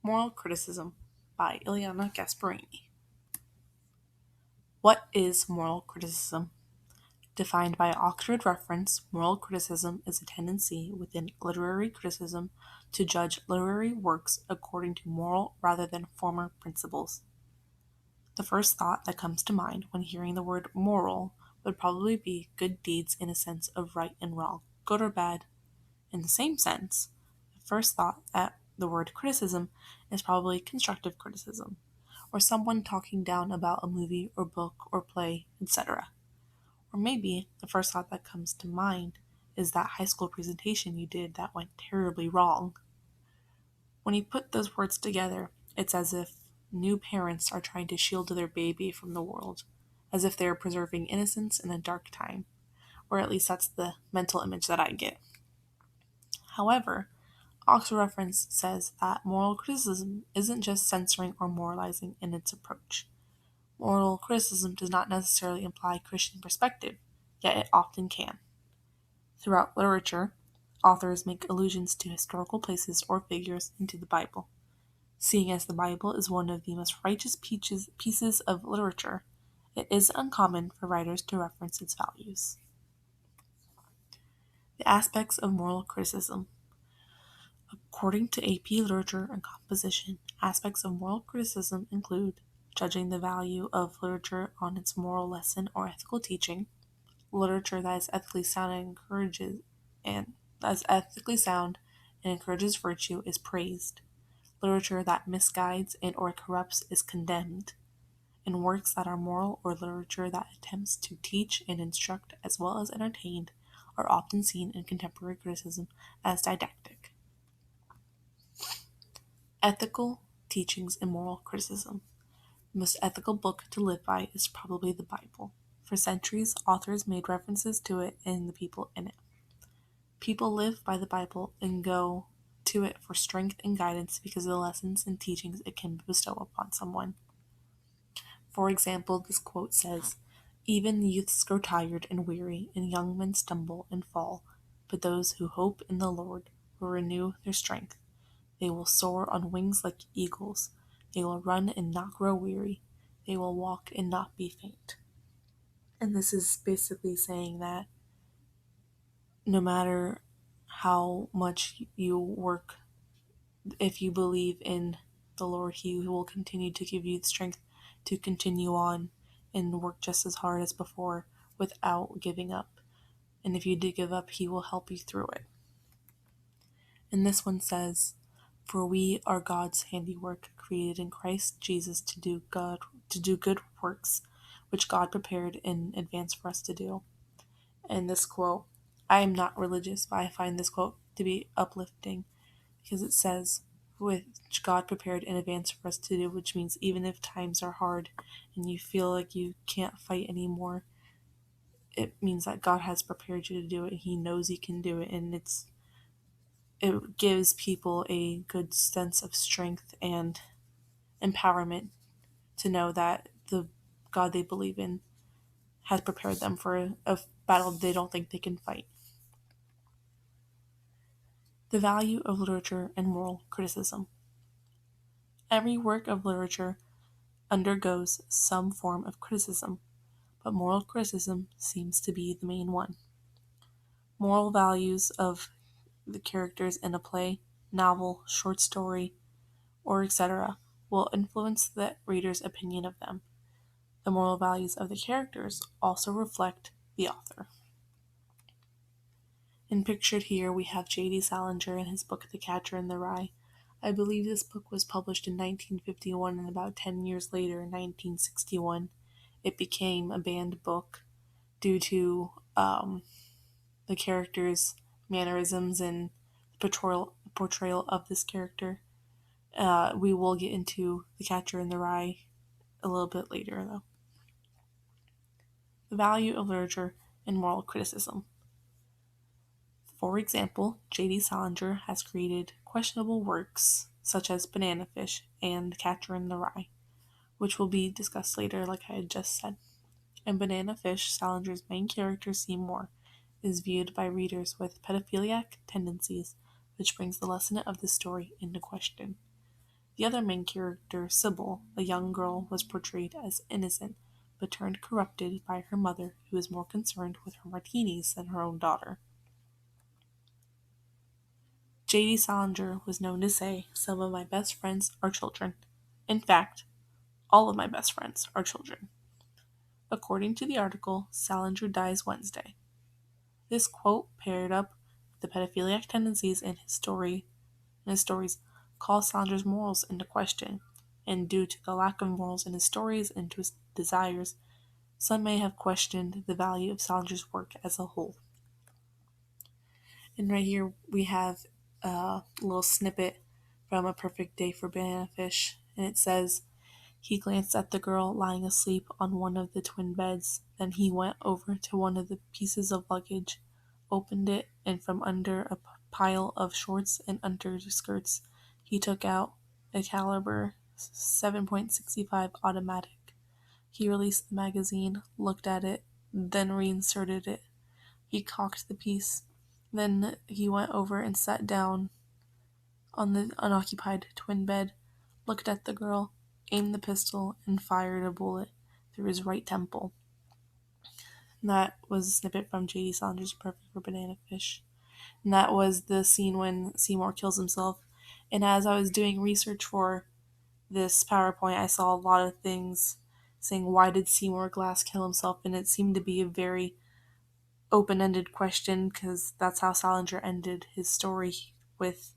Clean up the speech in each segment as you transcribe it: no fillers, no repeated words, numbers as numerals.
Moral Criticism by Ileana Gasparini. What is moral criticism? Defined by Oxford Reference, moral criticism is a tendency within literary criticism to judge literary works according to moral rather than former principles. The first thought that comes to mind when hearing the word moral would probably be good deeds in a sense of right and wrong, good or bad. In the same sense, the first thought at the word criticism is probably constructive criticism, or someone talking down about a movie or book or play, etc. Or maybe the first thought that comes to mind is that high school presentation you did that went terribly wrong. When you put those words together, it's as if new parents are trying to shield their baby from the world, as if they are preserving innocence in a dark time, or at least that's the mental image that I get. However, Oxford Reference says that moral criticism isn't just censoring or moralizing in its approach. Moral criticism does not necessarily imply Christian perspective, yet it often can. Throughout literature, authors make allusions to historical places or figures into the Bible. Seeing as the Bible is one of the most righteous pieces of literature, it is uncommon for writers to reference its values. The aspects of moral criticism. According to AP Literature and Composition, aspects of moral criticism include judging the value of literature on its moral lesson or ethical teaching, literature that is ethically sound and encourages virtue is praised, literature that misguides and or corrupts is condemned, and works that are moral or literature that attempts to teach and instruct as well as entertain are often seen in contemporary criticism as didactic. Ethical teachings and moral criticism. The most ethical book to live by is probably the Bible. For centuries, authors made references to it and the people in it. People live by the Bible and go to it for strength and guidance because of the lessons and teachings it can bestow upon someone. For example, this quote says, "Even youths grow tired and weary, and young men stumble and fall, but those who hope in the Lord will renew their strength. They will soar on wings like eagles. They will run and not grow weary. They will walk and not be faint." And this is basically saying that no matter how much you work, if you believe in the Lord, He will continue to give you the strength to continue on and work just as hard as before without giving up. And if you do give up, He will help you through it. And this one says, "For we are God's handiwork, created in Christ Jesus to do good works, which God prepared in advance for us to do." And this quote, I am not religious, but I find this quote to be uplifting because it says, "Which God prepared in advance for us to do," which means even if times are hard and you feel like you can't fight anymore, it means that God has prepared you to do it. He knows you can do it, and it gives people a good sense of strength and empowerment to know that the God they believe in has prepared them for a battle they don't think they can fight. The value of literature and moral criticism. Every work of literature undergoes some form of criticism, but moral criticism seems to be the main one. Moral values of the characters in a play, novel, short story, or etc. will influence the reader's opinion of them. The moral values of the characters also reflect the author. And pictured here we have J.D. Salinger in his book The Catcher in the Rye. I believe this book was published in 1951, and about 10 years later, in 1961, it became a banned book due to the character's mannerisms and portrayal of this character. We will get into The Catcher in the Rye a little bit later, though. The value of literature and moral criticism. For example, J.D. Salinger has created questionable works such as Banana Fish and Catcher in the Rye, which will be discussed later, like I had just said. In Banana Fish, Salinger's main character, Seymour, is viewed by readers with pedophiliac tendencies, which brings the lesson of the story into question. The other main character, Sybil, a young girl, was portrayed as innocent, but turned corrupted by her mother, who was more concerned with her martinis than her own daughter. J.D. Salinger was known to say, "Some of my best friends are children. In fact, all of my best friends are children." According to the article, Salinger dies Wednesday. This quote, paired up with the pedophiliac tendencies in his stories, calls Salinger's morals into question, and due to the lack of morals in his stories and to his desires, some may have questioned the value of Salinger's work as a whole. And right here we have a little snippet from A Perfect Day for Banana Fish, and it says, "He glanced at the girl lying asleep on one of the twin beds. Then he went over to one of the pieces of luggage, opened it, and from under a pile of shorts and underskirts, he took out a caliber 7.65 automatic. He released the magazine, looked at it, then reinserted it. He cocked the piece. Then he went over and sat down on the unoccupied twin bed, looked at the girl, aimed the pistol, and fired a bullet through his right temple." And that was a snippet from J.D. Salinger's Perfect for Banana Fish. And that was the scene when Seymour kills himself. And as I was doing research for this PowerPoint, I saw a lot of things saying, why did Seymour Glass kill himself? And it seemed to be a very open-ended question, because that's how Salinger ended his story, with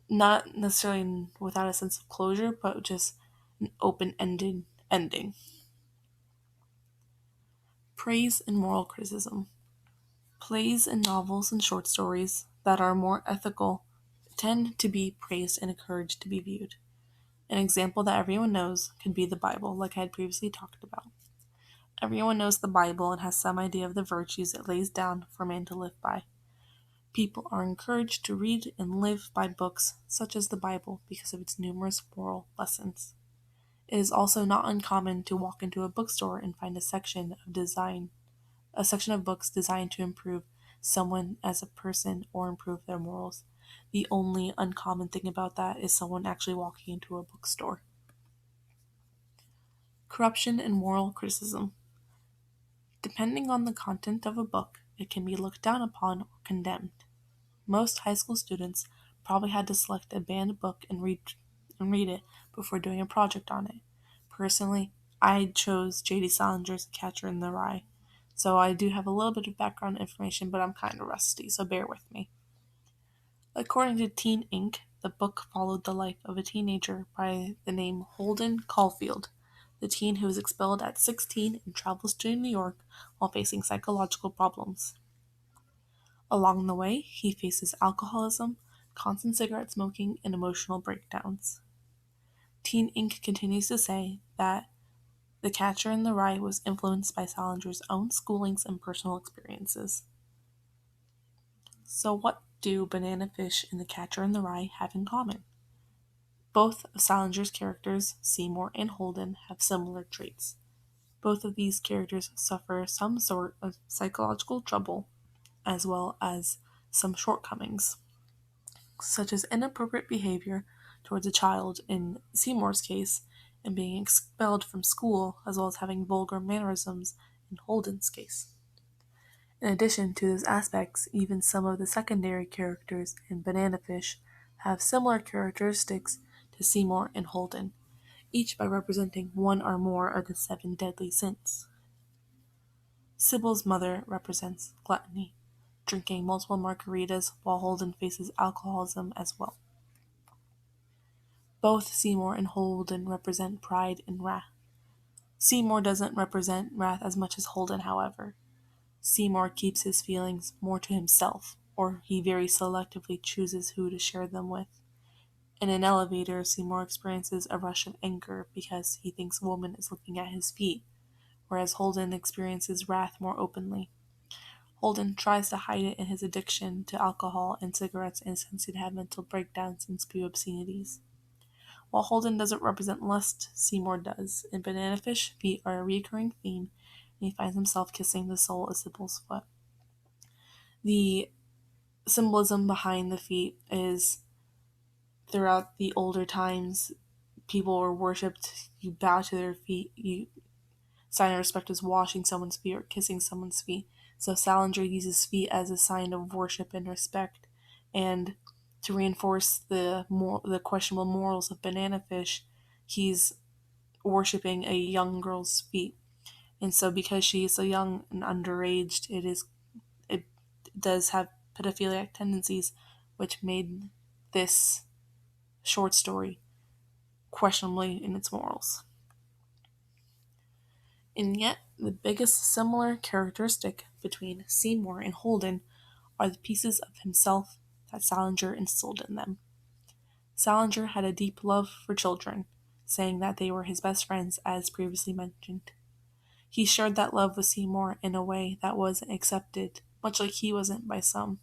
not necessarily without a sense of closure, but just an open-ended ending. Praise and moral criticism. Plays and novels and short stories that are more ethical tend to be praised and encouraged to be viewed. An example that everyone knows could be the Bible, like I had previously talked about. Everyone knows the Bible and has some idea of the virtues it lays down for man to live by. People are encouraged to read and live by books such as the Bible because of its numerous moral lessons. It is also not uncommon to walk into a bookstore and find a section of books designed to improve someone as a person or improve their morals. The only uncommon thing about that is someone actually walking into a bookstore. Corruption and moral criticism. Depending on the content of a book, it can be looked down upon or condemned. Most high school students probably had to select a banned book and read it before doing a project on it. Personally, I chose J.D. Salinger's Catcher in the Rye, so I do have a little bit of background information, but I'm kind of rusty, so bear with me. According to Teen Inc., the book followed the life of a teenager by the name Holden Caulfield, the teen who was expelled at 16 and travels to New York while facing psychological problems. Along the way, he faces alcoholism, constant cigarette smoking, and emotional breakdowns. Teen Inc. continues to say that The Catcher in the Rye was influenced by Salinger's own schoolings and personal experiences. So what do Banana Fish and The Catcher in the Rye have in common? Both of Salinger's characters, Seymour and Holden, have similar traits. Both of these characters suffer some sort of psychological trouble, as well as some shortcomings, such as inappropriate behavior towards a child in Seymour's case, and being expelled from school, as well as having vulgar mannerisms in Holden's case. In addition to those aspects, even some of the secondary characters in Banana Fish have similar characteristics to Seymour and Holden, each by representing one or more of the 7 deadly sins. Sybil's mother represents gluttony, drinking multiple margaritas, while Holden faces alcoholism as well. Both Seymour and Holden represent pride and wrath. Seymour doesn't represent wrath as much as Holden, however. Seymour keeps his feelings more to himself, or he very selectively chooses who to share them with. In an elevator, Seymour experiences a rush of anger because he thinks a woman is looking at his feet, whereas Holden experiences wrath more openly. Holden tries to hide it in his addiction to alcohol and cigarettes and tends to have mental breakdowns and spew obscenities. While Holden doesn't represent lust, Seymour does. In Banana Fish, feet are a recurring theme, and he finds himself kissing the sole of Sybil's foot. The symbolism behind the feet is throughout the older times, people were worshipped. You bow to their feet. You sign of respect is washing someone's feet or kissing someone's feet. So Salinger uses feet as a sign of worship and respect, and to reinforce the questionable morals of Banana Fish, he's worshiping a young girl's feet. And so because she is so young and underage, it does have pedophiliac tendencies, which made this short story questionably in its morals. And yet, the biggest similar characteristic between Seymour and Holden are the pieces of himself that Salinger instilled in them. Salinger had a deep love for children, saying that they were his best friends, as previously mentioned. He shared that love with Seymour in a way that wasn't accepted, much like he wasn't by some.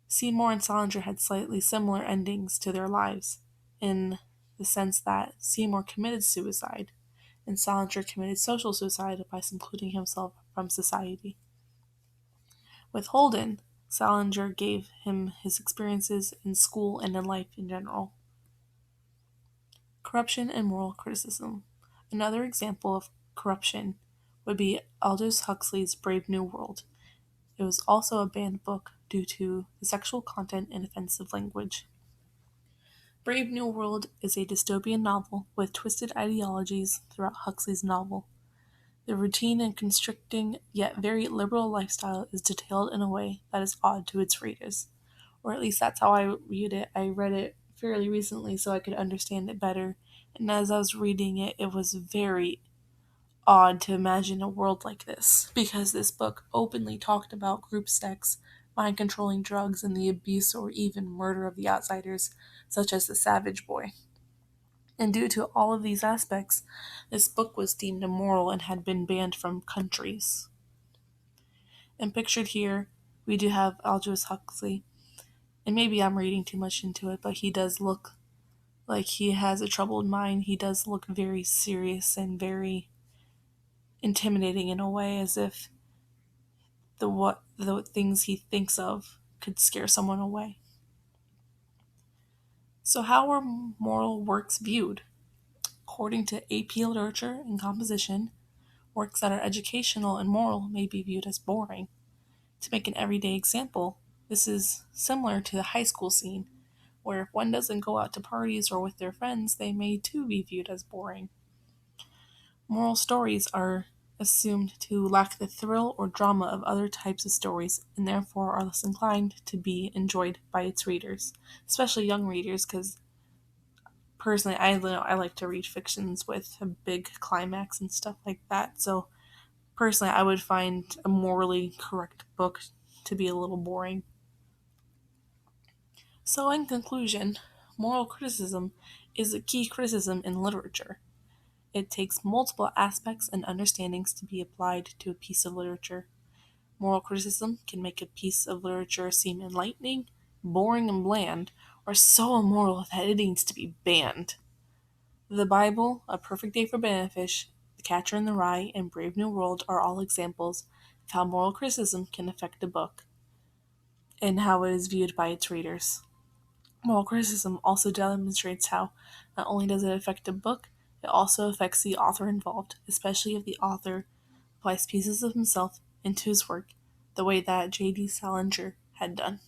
Seymour and Salinger had slightly similar endings to their lives, in the sense that Seymour committed suicide, and Salinger committed social suicide by secluding himself from society. With Holden, Salinger gave him his experiences in school and in life in general. Corruption and moral criticism. Another example of corruption would be Aldous Huxley's Brave New World. It was also a banned book due to the sexual content and offensive language. Brave New World is a dystopian novel with twisted ideologies throughout Huxley's novel. The routine and constricting yet very liberal lifestyle is detailed in a way that is odd to its readers. Or at least that's how I read it. I read it fairly recently so I could understand it better. And as I was reading it, it was very odd to imagine a world like this, because this book openly talked about group sex, mind controlling drugs, and the abuse or even murder of the outsiders, such as the Savage Boy. And due to all of these aspects, this book was deemed immoral and had been banned from countries. And pictured here, we do have Aldous Huxley. And maybe I'm reading too much into it, but he does look like he has a troubled mind. He does look very serious and very intimidating in a way, as if the things he thinks of could scare someone away. So how are moral works viewed? According to AP Literature and Composition, works that are educational and moral may be viewed as boring. To make an everyday example, this is similar to the high school scene, where if one doesn't go out to parties or with their friends, they may too be viewed as boring. Moral stories are assumed to lack the thrill or drama of other types of stories and therefore are less inclined to be enjoyed by its readers, especially young readers, because personally I like to read fictions with a big climax and stuff like that. So personally, I would find a morally correct book to be a little boring. So, in conclusion, moral criticism is a key criticism in literature. It takes multiple aspects and understandings to be applied to a piece of literature. Moral criticism can make a piece of literature seem enlightening, boring, and bland, or so immoral that it needs to be banned. The Bible, A Perfect Day for Banana Fish, The Catcher in the Rye, and Brave New World are all examples of how moral criticism can affect a book and how it is viewed by its readers. Moral criticism also demonstrates how not only does it affect a book, it also affects the author involved, especially if the author applies pieces of himself into his work the way that J.D. Salinger had done.